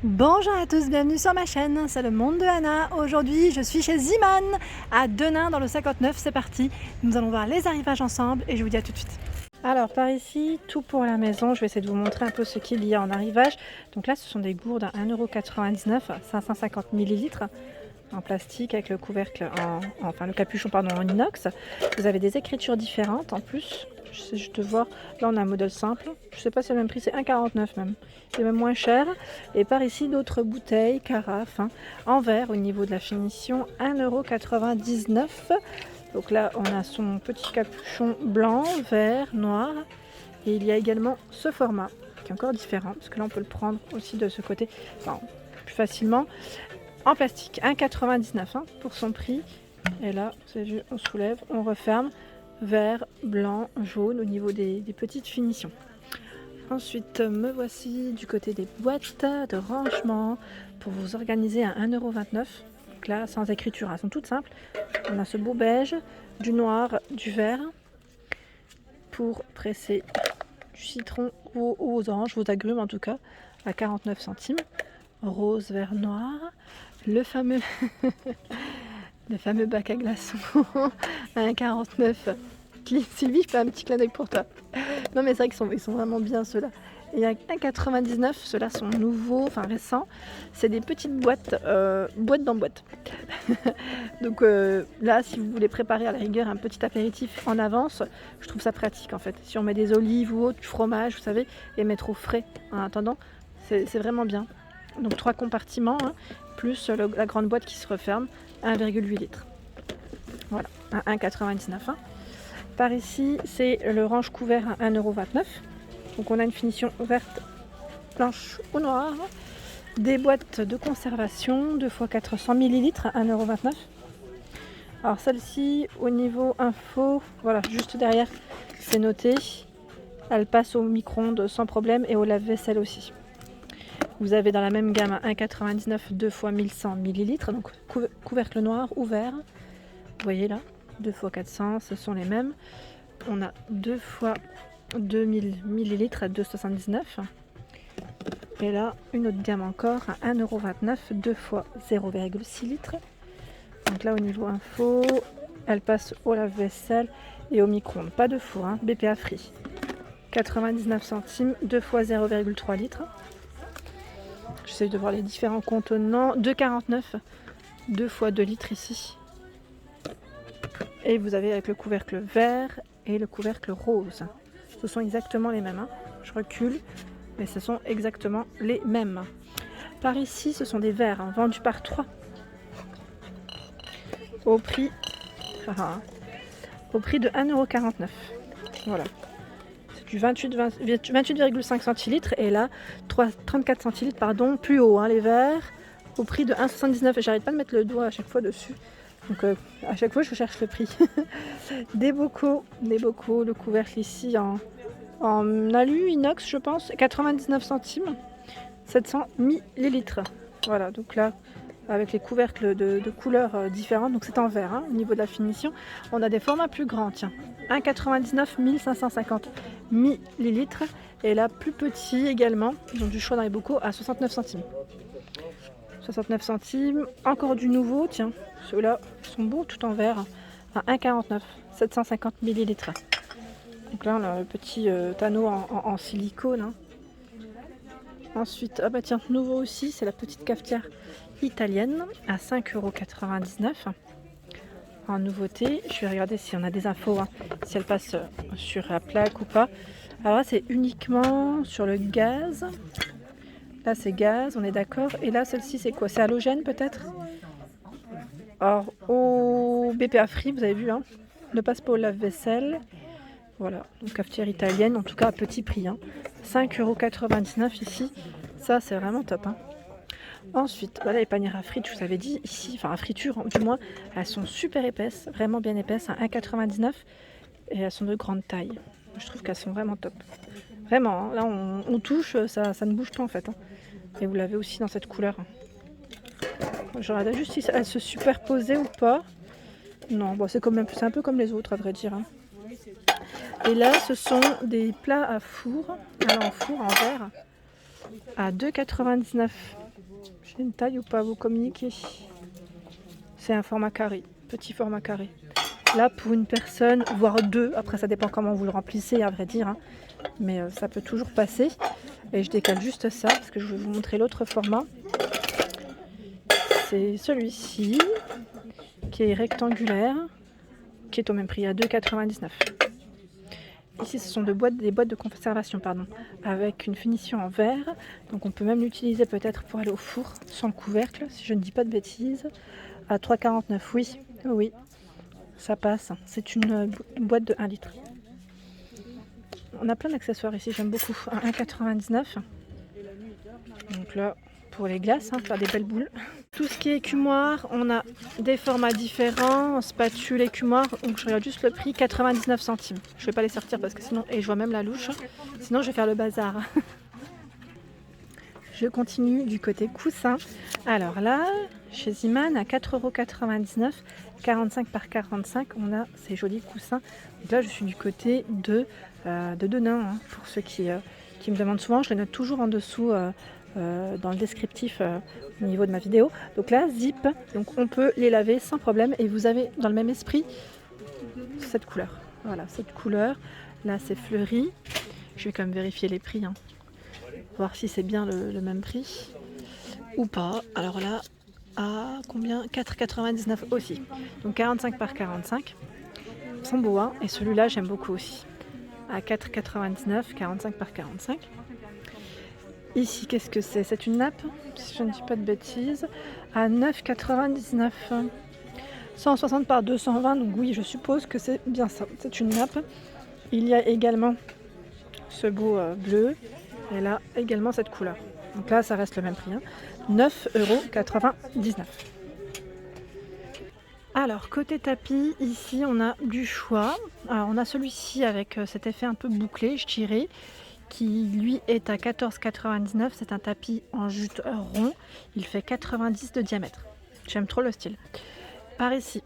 Bonjour à tous, bienvenue sur ma chaîne, c'est le monde de Anna. Aujourd'hui je suis chez Ziman à Denain dans le 59, c'est parti. Nous allons voir les arrivages ensemble et je vous dis à tout de suite. Alors par ici, tout pour la maison, je vais essayer de vous montrer un peu ce qu'il y a en arrivage. Donc là ce sont des gourdes à 1,99 €, 550 ml en plastique avec le couvercle, enfin le capuchon pardon, en inox. Vous avez des écritures différentes en plus. J'essaie juste de voir, là on a un modèle simple, je sais pas si c'est le même prix, c'est 1,49 € même, c'est même moins cher. Et par ici d'autres bouteilles, carafes, en verre au niveau de la finition, 1,99 €. Donc là on a son petit capuchon blanc, vert, noir. Et il y a également ce format qui est encore différent, parce que là on peut le prendre aussi de ce côté, enfin, plus facilement. En plastique, 1,99 € pour son prix. Et là, vous avez vu, on soulève, on referme. Vert, blanc, jaune au niveau des petites finitions. Ensuite, me voici du côté des boîtes de rangement pour vous organiser à 1,29 €. Donc là, sans écriture, elles sont toutes simples. On a ce beau beige, du noir, du vert pour presser du citron ou aux oranges, aux agrumes en tout cas, à 49 centimes. Rose, vert, noir. Le fameux le fameux bac à glaçons à 1,49 €. Sylvie, je fais un petit clin d'œil pour toi. Non mais c'est vrai qu'ils sont vraiment bien ceux-là. Et à 1,99 €, ceux-là sont nouveaux, enfin récents. C'est des petites boîtes, boîte dans boîte. Donc là, si vous voulez préparer à la rigueur un petit apéritif en avance, je trouve ça pratique en fait. Si on met des olives ou autre, du fromage, vous savez, et mettre au frais en attendant, c'est vraiment bien. Donc 3 compartiments, plus la grande boîte qui se referme, 1,8 litres. Voilà, à 1,99 €. Par ici, c'est le range couvert à 1,29 €. Donc on a une finition verte, blanche ou noire. Des boîtes de conservation, 2 x 400 ml à 1,29 €. Alors celle-ci, au niveau info, voilà, juste derrière, c'est noté. Elle passe au micro-ondes sans problème et au lave-vaisselle aussi. Vous avez dans la même gamme 1,99 €, 2 x 1100 ml, donc couvercle noir ouvert. Vous voyez là, 2 x 400, ce sont les mêmes. On a 2 x 2000 ml à 2,79 €. Et là, une autre gamme encore à 1,29 €, 2 x 0,6 litres. Donc là, au niveau info, elle passe au lave-vaisselle et au micro-ondes. Pas de four, BPA free. 99 centimes, 2 x 0,3 litres. J'essaie de voir les différents contenants. 2,49 €, 2 x 2 litres ici. Et vous avez avec le couvercle vert et le couvercle rose. Ce sont exactement les mêmes. Je recule, mais ce sont exactement les mêmes. Par ici, ce sont des verres vendus par 3 au prix de 1,49 €. Voilà. C'est du 28,5 centilitres et là 34 centilitres pardon, plus haut les verres au prix de 1,79 €. J'arrête pas de mettre le doigt à chaque fois dessus. Donc à chaque fois je cherche le prix. Des bocaux, le couvercle ici en alu inox je pense, 99 centimes, 700 millilitres. Voilà, donc là avec les couvercles de couleurs différentes, donc c'est en verre au niveau de la finition. On a des formats plus grands, tiens, 1,99 €, 1550 millilitres, et là plus petit également, ils ont du choix dans les bocaux à 69 centimes. 69 centimes, encore du nouveau, tiens, ceux-là sont beaux tout en verre, à 1,49 €, 750 millilitres. Donc là on a le petit tonneau en silicone. Ensuite, ah bah tiens, nouveau aussi, c'est la petite cafetière italienne à 5,99 € en nouveauté. Je vais regarder si on a des infos, si elle passe sur la plaque ou pas. Alors là, c'est uniquement sur le gaz. Là, c'est gaz, on est d'accord. Et là, celle-ci, c'est quoi? C'est halogène peut-être? Alors, au BPA free, vous avez vu, ne passe pas au lave-vaisselle. Voilà, donc cafetière italienne, en tout cas à petit prix. 5,99 € ici. Ça, c'est vraiment top. Ensuite, voilà les panières à frites, je vous avais dit ici, enfin à friture du moins, elles sont super épaisses, vraiment bien épaisses, à 1,99 € et elles sont de grande taille. Je trouve qu'elles sont vraiment top. Vraiment, là on touche, ça ne bouge pas en fait. Et vous l'avez aussi dans cette couleur. Je regarde juste si elles se superposaient ou pas. Non, bon, c'est un peu comme les autres à vrai dire. Et là, ce sont des plats à four, en four, en verre, à 2,99 J'ai une taille ou pas à vous communiquer? C'est un format carré, petit format carré. Là, pour une personne, voire deux, après ça dépend comment vous le remplissez, à vrai dire, hein. Mais ça peut toujours passer. Et je décale juste ça, parce que je vais vous montrer l'autre format. C'est celui-ci, qui est rectangulaire, qui est au même prix, à 2,99 €. Ici, ce sont des boîtes de conservation, pardon, avec une finition en verre. Donc on peut même l'utiliser peut-être pour aller au four, sans le couvercle, si je ne dis pas de bêtises. À 3,49 €, oui, oui, ça passe. C'est une boîte de 1 litre. On a plein d'accessoires ici, j'aime beaucoup. À 1,99 €. Donc là, pour les glaces, hein, faire des belles boules. Tout ce qui est écumoire, on a des formats différents, spatule, écumoire, donc je regarde juste le prix, 99 centimes. Je vais pas les sortir parce que sinon, et je vois même la louche, sinon je vais faire le bazar. Je continue du côté coussin. Alors là, chez Ziman, à 4,99 €, 45 par 45, on a ces jolis coussins. Donc là, je suis du côté de Denain, hein, pour ceux qui me demandent souvent. Je les note toujours en dessous dans le descriptif au niveau de ma vidéo. Donc là, zip, donc on peut les laver sans problème. Et vous avez dans le même esprit cette couleur. Voilà, cette couleur. Là, c'est fleuri. Je vais quand même vérifier les prix, hein, voir si c'est bien le même prix ou pas. Alors là, à combien? 4,99 € aussi. Donc 45 par 45. Ils sont beaux, hein. Et celui-là, j'aime beaucoup aussi. À 4,99 €, 45 par 45. Ici, qu'est-ce que c'est? C'est une nappe, si je ne dis pas de bêtises, à 9,99 €. 160 par 220, donc oui, je suppose que c'est bien ça. C'est une nappe. Il y a également ce beau bleu, et là, également cette couleur. Donc là, ça reste le même prix, hein. 9,99 €. Alors, côté tapis, ici, on a du choix. Alors, on a celui-ci avec cet effet un peu bouclé, je dirais, qui lui est à 14,99 €. C'est un tapis en jute rond. Il fait 90 de diamètre. J'aime trop le style. Par ici,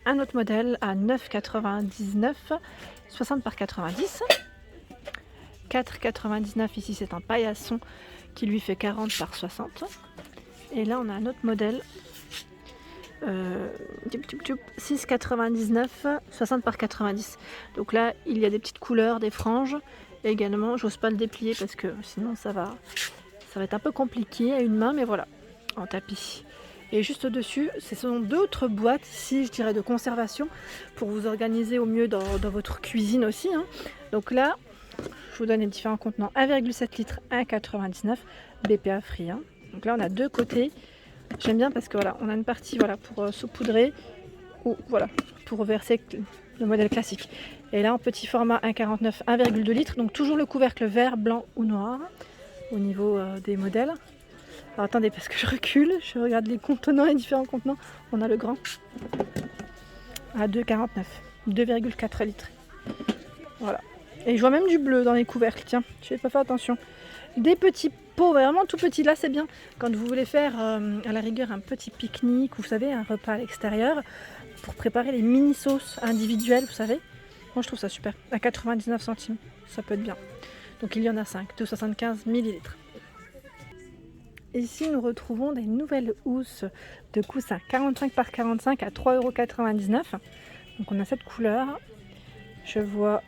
un autre modèle à 9,99 €, 60 par 90. 4,99 € ici, c'est un paillasson qui lui fait 40 par 60. Et là, on a un autre modèle. 6,99 €, 60 par 90. Donc là, il y a des petites couleurs, des franges. Et également, j'ose pas le déplier parce que sinon ça va être un peu compliqué à une main, mais voilà, en tapis. Et juste au-dessus, ce sont d'autres boîtes ici, je dirais, de conservation pour vous organiser au mieux dans votre cuisine aussi, hein. Donc là, je vous donne les différents contenants. 1,7 litres, 1,99 €, BPA free, hein. Donc là, on a deux côtés. J'aime bien parce que voilà, on a une partie voilà, pour saupoudrer ou voilà, pour verser le modèle classique. Et là, en petit format 1,49, 1,2 litres, donc toujours le couvercle vert, blanc ou noir au niveau des modèles. Alors attendez, parce que je recule, je regarde les contenants, les différents contenants. On a le grand à 2,49, 2,4 litres. Voilà. Et je vois même du bleu dans les couvercles, tiens, je n'ai pas fait attention. Des petits pots, vraiment tout petits, là c'est bien. Quand vous voulez faire à la rigueur un petit pique-nique, ou vous savez, un repas à l'extérieur, pour préparer les mini-sauces individuelles, vous savez. Moi je trouve ça super, à 99 centimes, ça peut être bien. Donc il y en a 5, de 75 millilitres. Ici nous retrouvons des nouvelles housses de coussins 45 par 45 à 3,99 €. Donc on a cette couleur, je vois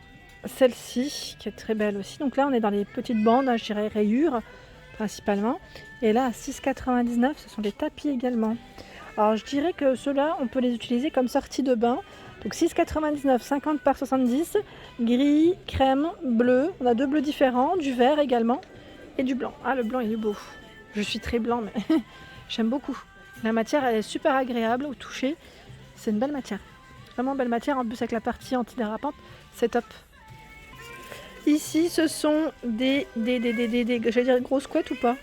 celle-ci qui est très belle aussi. Donc là on est dans les petites bandes, hein, je dirais rayures principalement. Et là à 6,99 €, ce sont des tapis également. Alors je dirais que ceux-là on peut les utiliser comme sortie de bain. Donc 6,99 €, 50 par 70, gris, crème, bleu. On a deux bleus différents, du vert également et du blanc. Ah le blanc il est beau. Je suis très blanc mais j'aime beaucoup. La matière elle est super agréable au toucher. C'est une belle matière. Vraiment belle matière, en plus avec la partie antidérapante, c'est top. Ici ce sont des j'allais dire grosses couettes ou pas?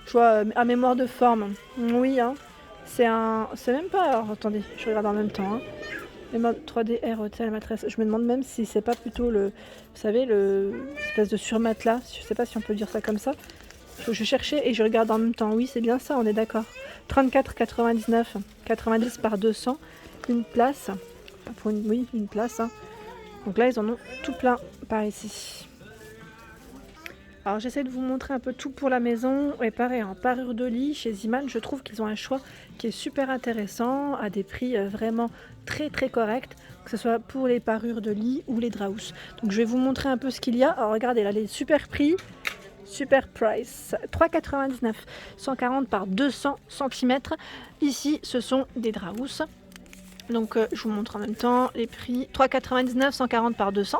Je vois à mémoire de forme. Oui hein. C'est même pas. Alors attendez, je regarde en même temps. Hein. Les modes 3D Air Hotel Mattress. Je me demande même si c'est pas plutôt le. Vous savez, espèce de surmatelas. Je sais pas si on peut dire ça comme ça. Je cherchais et je regarde en même temps. Oui, c'est bien ça, on est d'accord. 34,99, 90 par 200. Une place. Oui, une place. Hein. Donc là, ils en ont tout plein par ici. Alors j'essaie de vous montrer un peu tout pour la maison. Et pareil, en parure de lit, chez Ziman, je trouve qu'ils ont un choix qui est super intéressant, à des prix vraiment très corrects, que ce soit pour les parures de lit ou les draps housses. Donc je vais vous montrer un peu ce qu'il y a. Alors regardez là, les super prix, super price, 3,99, 140 par 200 cm. Ici, ce sont des draps housses. Donc je vous montre en même temps les prix, 3,99, 140 par 200.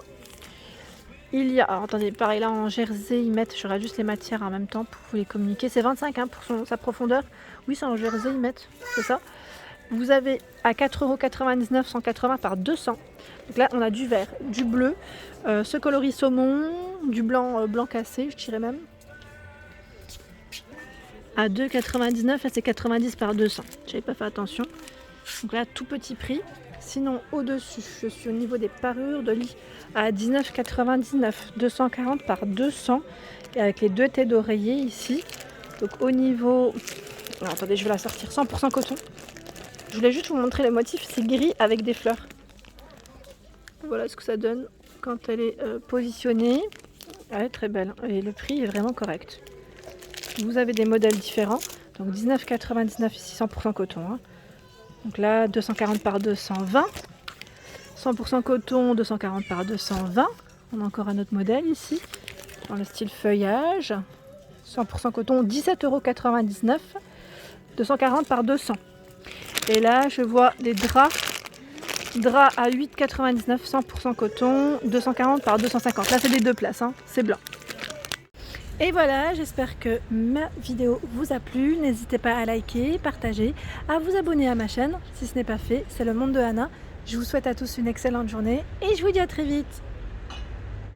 Il y a, alors attendez, pareil là en jersey, ils mettent, je regarde juste les matières en même temps pour vous les communiquer. C'est 25 hein, pour sa profondeur. Oui, c'est en jersey, ils mettent, c'est ça. Vous avez à 4,99 €, 180 par 200. Donc là, on a du vert, du bleu, ce coloris saumon, du blanc, blanc cassé, je dirais même. À 2,99 €, là c'est 90 par 200. J'avais pas fait attention. Donc là, tout petit prix. Sinon, au-dessus, je suis au niveau des parures de lit à 19,99, 240 par 200, et avec les deux têtes d'oreiller ici. Donc au niveau... Alors, attendez, je vais la sortir, 100% coton. Je voulais juste vous montrer le motif, c'est gris avec des fleurs. Voilà ce que ça donne quand elle est positionnée. Elle est très belle et le prix est vraiment correct. Vous avez des modèles différents. Donc 19,99 ici, 100% coton. Hein. Donc là, 240 par 220. 100% coton, 240 par 220. On a encore un autre modèle ici, dans le style feuillage. 100% coton, 17,99 €. 240 par 200. Et là, je vois des draps. Draps à 8,99, 100% coton, 240 par 250. Là, c'est des deux places, hein, c'est blanc. Et voilà, j'espère que ma vidéo vous a plu. N'hésitez pas à liker, partager, à vous abonner à ma chaîne si ce n'est pas fait. C'est le monde de Anna. Je vous souhaite à tous une excellente journée et je vous dis à très vite.